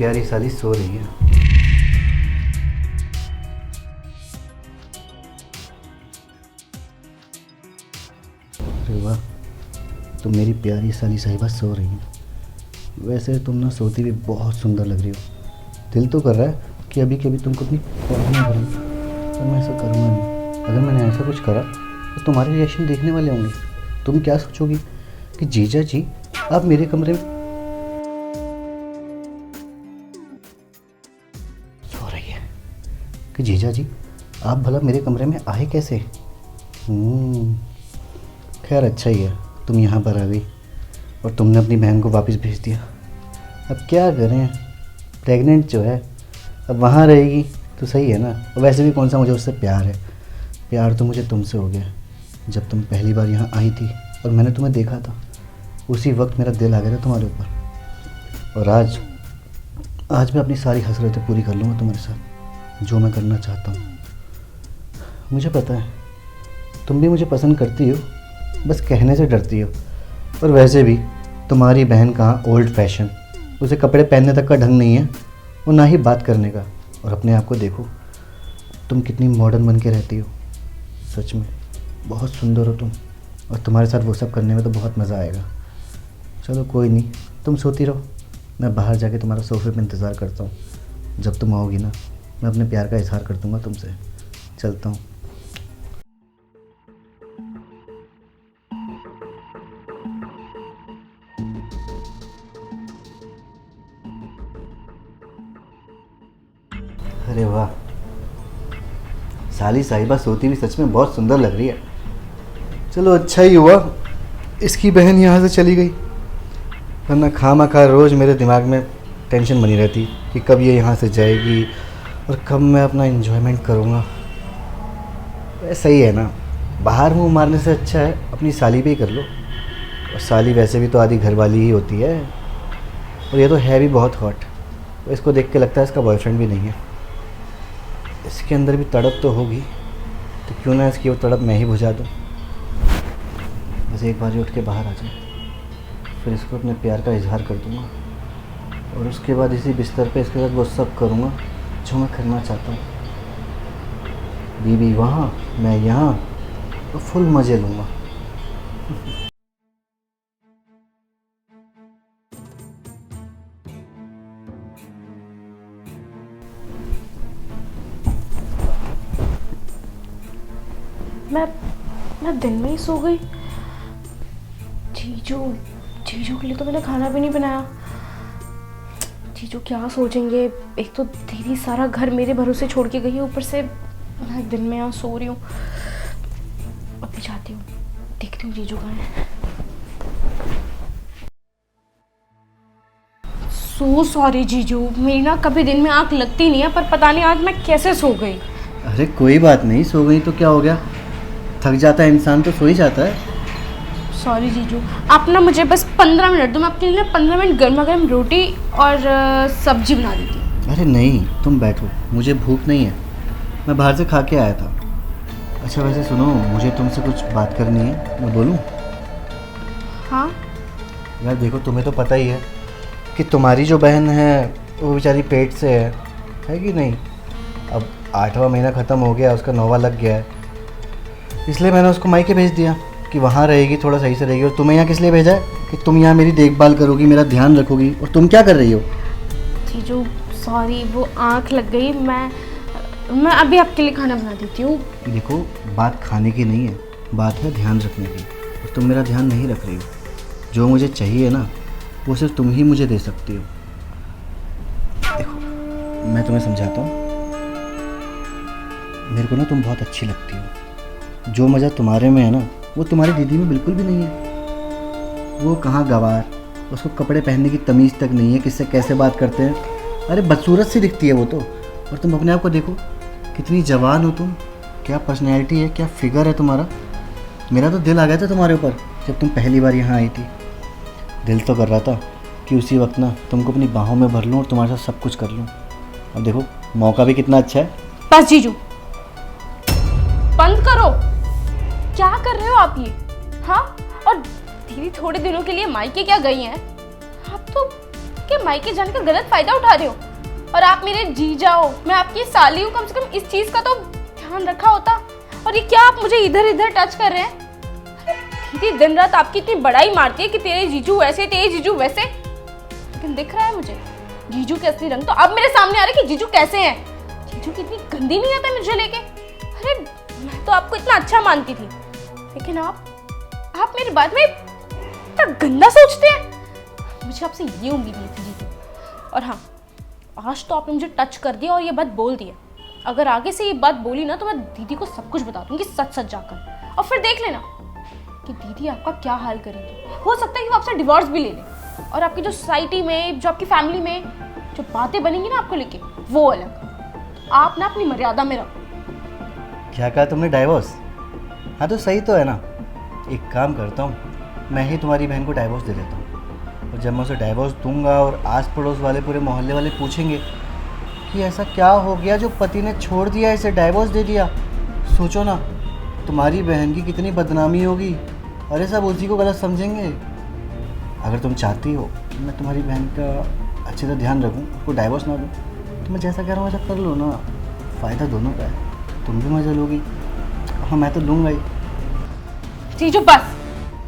प्यारी साली सो रही है। अरे वाह, तुम मेरी प्यारी साली साहिबा सो रही हैं। वैसे तुम ना सोती भी बहुत सुंदर लग रही हो। दिल तो कर रहा है कि अभी के अभी तुमको अपनी पढ़ना करूँ, पर मैं ऐसा करूँगा नहीं। अगर मैंने ऐसा कुछ करा तो तुम्हारे रिएक्शन देखने वाले होंगे। तुम क्या सोचोगी कि जीजा जी आप मेरे कमरे में सो रही है, कि जीजा जी आप भला मेरे कमरे में आए कैसे? खैर अच्छा ही है तुम यहाँ पर आ गई और तुमने अपनी बहन को वापस भेज दिया। अब क्या करें, प्रेग्नेंट जो है अब वहाँ रहेगी तो सही है ना। और वैसे भी कौन सा मुझे उससे प्यार है, प्यार तो मुझे तुमसे हो गया। जब तुम पहली बार यहाँ आई थी और मैंने तुम्हें देखा था, उसी वक्त मेरा दिल आ गया था तुम्हारे ऊपर। और आज मैं अपनी सारी हसरतें पूरी कर लूँगा तुम्हारे साथ, जो मैं करना चाहता हूँ। मुझे पता है तुम भी मुझे पसंद करती हो, बस कहने से डरती हो। और वैसे भी तुम्हारी बहन कहाँ ओल्ड फैशन, उसे कपड़े पहनने तक का ढंग नहीं है और ना ही बात करने का। और अपने आप को देखो तुम कितनी मॉडर्न बन के रहती हो। सच में बहुत सुंदर हो तुम, और तुम्हारे साथ वो सब करने में तो बहुत मज़ा आएगा। चलो कोई नहीं, तुम सोती रहो, मैं बाहर जाके तुम्हारा सोफे पे इंतज़ार करता हूँ। जब तुम आओगी ना, मैं अपने प्यार का इजहार कर दूँगा तुमसे। चलता हूँ। अरे वाह, साली साहिबा सोती भी सच में बहुत सुंदर लग रही है। चलो अच्छा ही हुआ इसकी बहन यहाँ से चली गई, वरना खामखा रोज़ मेरे दिमाग में टेंशन बनी रहती कि कब ये यहाँ से जाएगी और कब मैं अपना एंजॉयमेंट करूँगा। वैसा ही है ना, बाहर मुँह मारने से अच्छा है अपनी साली पे ही कर लो। और साली वैसे भी तो आधी घरवाली ही होती है, और ये तो है भी बहुत हॉट। तो इसको देख के लगता है इसका बॉयफ्रेंड भी नहीं है। इसके अंदर भी तड़प तो होगी, तो क्यों ना इसकी वो तड़प मैं ही बुझा दूँ। बस एक बार ही उठ के बाहर आ जाए, फिर इसको अपने प्यार का इजहार कर दूँगा। और उसके बाद इसी बिस्तर पे इसके साथ वो सब करूँगा जो मैं करना चाहता हूँ। बीबी वहाँ, मैं यहाँ, तो फुल मज़े लूँगा। मैं दिन में ही सो गई। जीजू के लिए तो मैंने खाना भी नहीं बनाया। जीजू क्या सोचेंगे, एक तो दीदी सारा घर मेरे भरोसे छोड़ के गई है, ऊपर से मैं दिन में यहाँ सो रही हूँ। अभी जाती हूँ, देखती हूँ जीजू कहाँ है। सो सॉरी जीजू, मेरी ना कभी दिन में आँख लगती नहीं है, पर पता नहीं आज मैं कैसे सो गई। अरे कोई बात नहीं, सो गई तो क्या हो गया, थक जाता है इंसान तो सो ही जाता है। सॉरी जीजू, आप ना मुझे बस 15 मिनट दो, मैं आपके लिए 15 मिनट गर्मा गर्म रोटी और सब्जी बना देती हूँ। अरे नहीं, तुम बैठो, मुझे भूख नहीं है, मैं बाहर से खा के आया था। अच्छा वैसे सुनो, मुझे तुमसे कुछ बात करनी है, मैं बोलूँ? हाँ यार देखो, तुम्हें तो पता ही है कि तुम्हारी जो बहन है वो बेचारी पेट से है कि नहीं। अब 8वां महीना ख़त्म हो गया, उसका 9वां लग गया है, इसलिए मैंने उसको मायके भेज दिया कि वहाँ रहेगी, थोड़ा सही से रहेगी। और तुम्हें यहाँ किस लिए भेजा है कि तुम यहाँ मेरी देखभाल करोगी, मेरा ध्यान रखोगी। और तुम क्या कर रही हो? जीजू सॉरी, वो आँख लग गई। मैं अभी आपके लिए खाना बना देती हूँ। देखो, बात खाने की नहीं है, बात है ध्यान रखने की। और तुम मेरा ध्यान नहीं रख रही हो। जो मुझे चाहिए ना, वो सिर्फ तुम ही मुझे दे सकती हो। देखो मैं तुम्हें समझाता हूँ, मेरे को ना तुम बहुत अच्छी लगती हो। जो मज़ा तुम्हारे में है ना, वो तुम्हारी दीदी में बिल्कुल भी नहीं है। वो कहाँ गवार, उसको कपड़े पहनने की तमीज़ तक नहीं है, किससे कैसे बात करते हैं। अरे बदसूरत सी दिखती है वो तो। और तुम अपने आप को देखो, कितनी जवान हो तुम, क्या पर्सनैलिटी है, क्या फिगर है तुम्हारा। मेरा तो दिल आ गया था तुम्हारे ऊपर जब तुम पहली बार यहाँ आई थी। दिल तो कर रहा था कि उसी वक्त ना तुमको अपनी बाहों में भर लूँ और तुम्हारे साथ सब कुछ कर लूँ। अब देखो मौका भी कितना अच्छा है। बस जीजू बंद करो, क्या कर रहे हो आप ये? हाँ, और दीदी थोड़े दिनों के लिए मायके क्या गई हैं, आप तो आपके मायके जाने का गलत फायदा उठा रहे हो। और आप मेरे जीजा हो, मैं आपकी साली हूँ, कम से कम इस चीज का तो ध्यान रखा होता। और ये क्या आप मुझे इधर इधर टच कर रहे हैं? दीदी दिन रात आपकी इतनी बड़ाई मारती है कि तेरे जीजू ऐसे, तेरे जीजू वैसे, लेकिन दिख रहा है मुझे जीजू के असली रंग तो अब मेरे सामने आ रहे कि जीजू कैसे हैं। जीजू कितनी गंदी नहीं आता मुझे लेके। अरे मैं तो आपको इतना अच्छा मानती थी, लेकिन आप मेरे बारे में इतना गंदा सोचते हैं। मुझे आपसे ये उम्मीद नहीं थी जीजू। और हाँ, आज तो आपने मुझे टच कर दिया और ये बात बोल दी है। अगर आगे से ये बात बोली ना तो मैं दीदी को सब कुछ बता दूंगी, सच सच जाकर। और फिर देख लेना कि दीदी आपका क्या हाल करेगी। हो सकता है कि वो आपसे डिवोर्स भी ले ले। और आपकी जो सोसाइटी में, जो आपकी फैमिली में जो बातें बनेंगी ना आपको लेके, वो अलग। आप ना अपनी मर्यादा में रहो। क्या कहा तुमने, डाइवोर्स? हाँ तो सही तो है ना। एक काम करता हूँ, मैं ही तुम्हारी बहन को डाइवोर्स दे देता हूँ। और जब मैं उसे डाइवोर्स दूंगा और आस पड़ोस वाले, पूरे मोहल्ले वाले पूछेंगे कि ऐसा क्या हो गया जो पति ने छोड़ दिया, इसे डाइवोर्स दे दिया, सोचो ना तुम्हारी बहन की कितनी बदनामी होगी। अरे सब उसी को गलत समझेंगे। अगर तुम चाहती हो कि मैं तुम्हारी बहन का अच्छे से ध्यान रखूं, उसको डाइवोर्स ना दूं, तो मैं जैसा कह रहा हूँ वैसा कर लो ना। फ़ायदा दोनों का है, तुम भी मजा लोगी। हाँ मैं तो लूँगा ही। जीजू बस,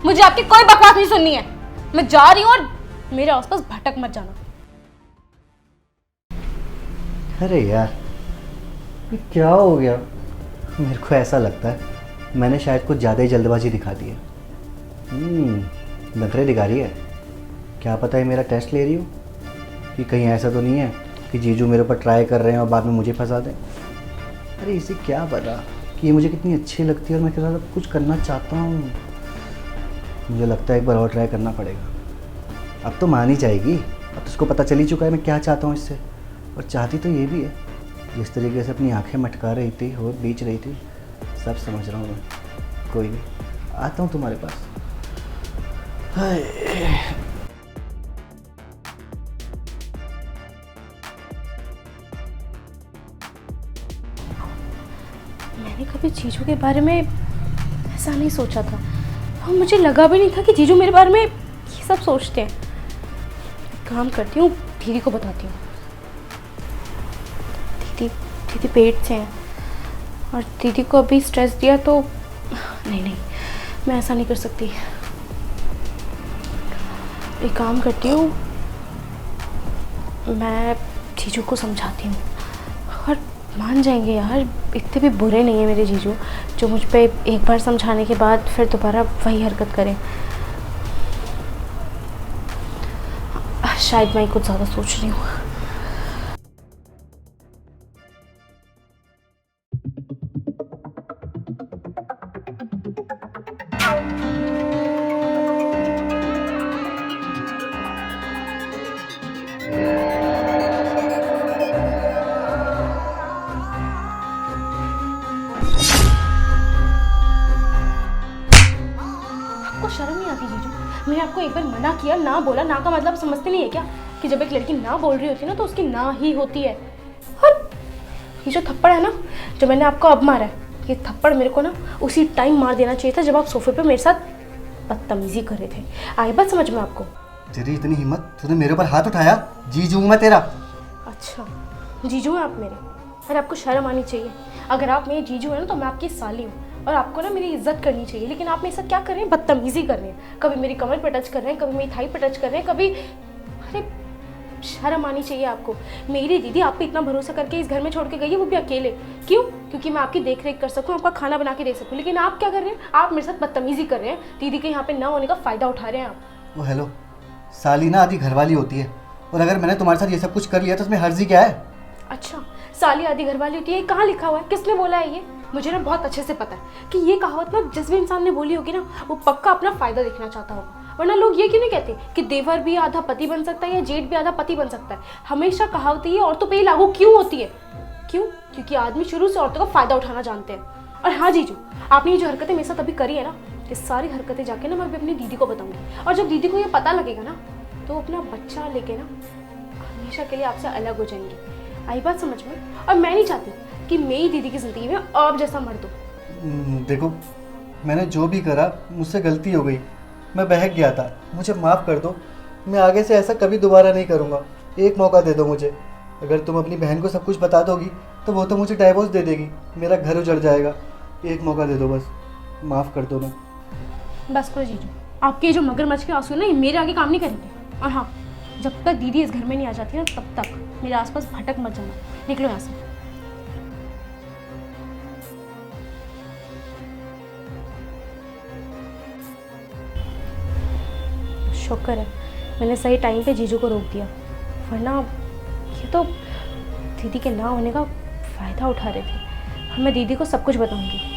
मुझे आपकी कोई बकवास नहीं सुननी है। मैं जा रही हूँ और मेरे आसपास भटक मत जाना। अरे यार ये क्या हो गया? मेरे को ऐसा लगता है मैंने शायद कुछ ज़्यादा ही जल्दबाजी दिखा दी है। नखरे दिखा रही है। क्या पता है मेरा टेस्ट ले रही हो, कि कहीं ऐसा तो नहीं है कि जीजू मेरे ऊपर ट्राई कर रहे हैं और बाद में मुझे फंसा दें। अरे इसे क्या पता कि ये मुझे कितनी अच्छी लगती है और मैं कितना सब कुछ करना चाहता हूँ। मुझे लगता है एक बार और ट्राई करना पड़ेगा। अब तो मान ही जाएगी, अब तो उसको पता चल ही चुका है मैं क्या चाहता हूँ इससे। और चाहती तो ये भी है, जिस तरीके से अपनी आंखें मटका रही थी और बीच रही थी, सब समझ रहा हूँ मैं। कोई नहीं, आता हूँ तुम्हारे पास। हाय मैंने कभी जीजू के बारे में ऐसा नहीं सोचा था और मुझे लगा भी नहीं था कि जीजू मेरे बारे में ये सब सोचते हैं। काम करती हूँ, दीदी को बताती हूँ। दीदी पेट से हैं और दीदी को अभी स्ट्रेस दिया तो नहीं, मैं ऐसा नहीं कर सकती। एक काम करती हूँ, मैं जीजू को समझाती हूँ और मान जाएंगे यार। इतने भी बुरे नहीं है मेरे जीजू जो मुझ पे एक बार समझाने के बाद फिर दोबारा वही हरकत करें। शायद मैं कुछ ज़्यादा सोच रही हूँ। शर्म नहीं आती जीजू? मैंने आपको एक बार मना किया, ना बोला। ना का मतलब समझते नहीं है क्या कि जब एक लड़की ना बोल रही होती है ना तो उसकी ना ही होती है। और ये जो थप्पड़ है ना जो मैंने आपको अब मारा है, ये थप्पड़ मेरे को ना उसी टाइम मार देना चाहिए था जब आप सोफे पे मेरे साथ बदतमीजी कर रहे थे। आई बात समझ में आपको? तेरी इतनी हिम्मत, तूने मेरे ऊपर हाथ उठाया? जीजू हूँ मैं तेरा। अच्छा जीजू हैं आप मेरे? अरे आपको शर्म आनी चाहिए। अगर आप मेरे जीजू हैं ना तो मैं आपकी साली हूँ और आपको ना मेरी इज्जत करनी चाहिए। लेकिन आप मेरे साथ क्या कर रहे हैं? बदतमीजी कर रहे हैं। कभी मेरी कमर पे टच कर रहे हैं, कभी मेरी थाई पे टच कर रहे हैं, कभी। अरे शर्म आनी चाहिए आपको। मेरी दीदी आप पे इतना भरोसा करके इस घर में छोड़ के गई है, वो भी अकेले। क्यों? क्योंकि मैं आपकी देख रेख कर सकूँ, आपका खाना बना के दे सकूँ। लेकिन आप क्या कर रहे हैं? आप मेरे साथ बदतमीजी कर रहे हैं। दीदी के यहाँ पे ना होने का फ़ायदा उठा रहे हैं आप। वो हेलो, साली ना आधी घरवाली होती है, और अगर मैंने तुम्हारे साथ ये सब कुछ कर लिया तो उसमें हर्जी क्या है? अच्छा, साली आधी घरवाली होती है, कहाँ लिखा हुआ है? किसने बोला है ये? मुझे ना बहुत अच्छे से पता है कि ये कहावत ना जिस भी इंसान ने बोली होगी ना वो पक्का अपना फ़ायदा देखना चाहता होगा। वरना लोग ये क्यों नहीं कहते कि देवर भी आधा पति बन सकता है या जेठ भी आधा पति बन सकता है? हमेशा कहावत ये औरतों पे ही लागू क्यों होती है? क्यों? क्योंकि आदमी शुरू से औरतों का फ़ायदा उठाना जानते हैं। और हाँ जीजू, आपने ये जो हरकतें मेरे साथ अभी करी है ना, ये सारी हरकतें जाके ना मैं अभी अपनी दीदी को बताऊंगी। और जब दीदी को ये पता लगेगा ना तो अपना बच्चा लेके ना हमेशा के लिए आपसे अलग हो जाएंगी। आई बात समझ में? और मैं नहीं चाहती कि मेरी दीदी की ज़िंदगी में आप जैसा मर्द हो। देखो, मैंने जो भी करा मुझसे गलती हो गई, मैं बहक गया था, मुझे माफ़ कर दो। मैं आगे से ऐसा कभी दोबारा नहीं करूँगा। एक मौका दे दो मुझे। अगर तुम अपनी बहन को सब कुछ बता दोगी तो वो तो मुझे डाइवोर्स दे देगी, मेरा घर उजड़ जाएगा। एक मौका दे दो बस, माफ़ कर दो ना। बस करो जीजू, आपके ये जो मगरमच्छ के आंसू हैं ना, ये मेरे आगे काम नहीं करेंगे। और हाँ, जब तक दीदी इस घर में नहीं आ जाती ना, तब तक मेरे आसपास भटक मत जाना। निकलो यहाँ से। शुक्र है मैंने सही टाइम पे जीजू को रोक दिया, वरना ये तो दीदी के ना होने का फ़ायदा उठा रहे थे। और मैं दीदी को सब कुछ बताऊंगी।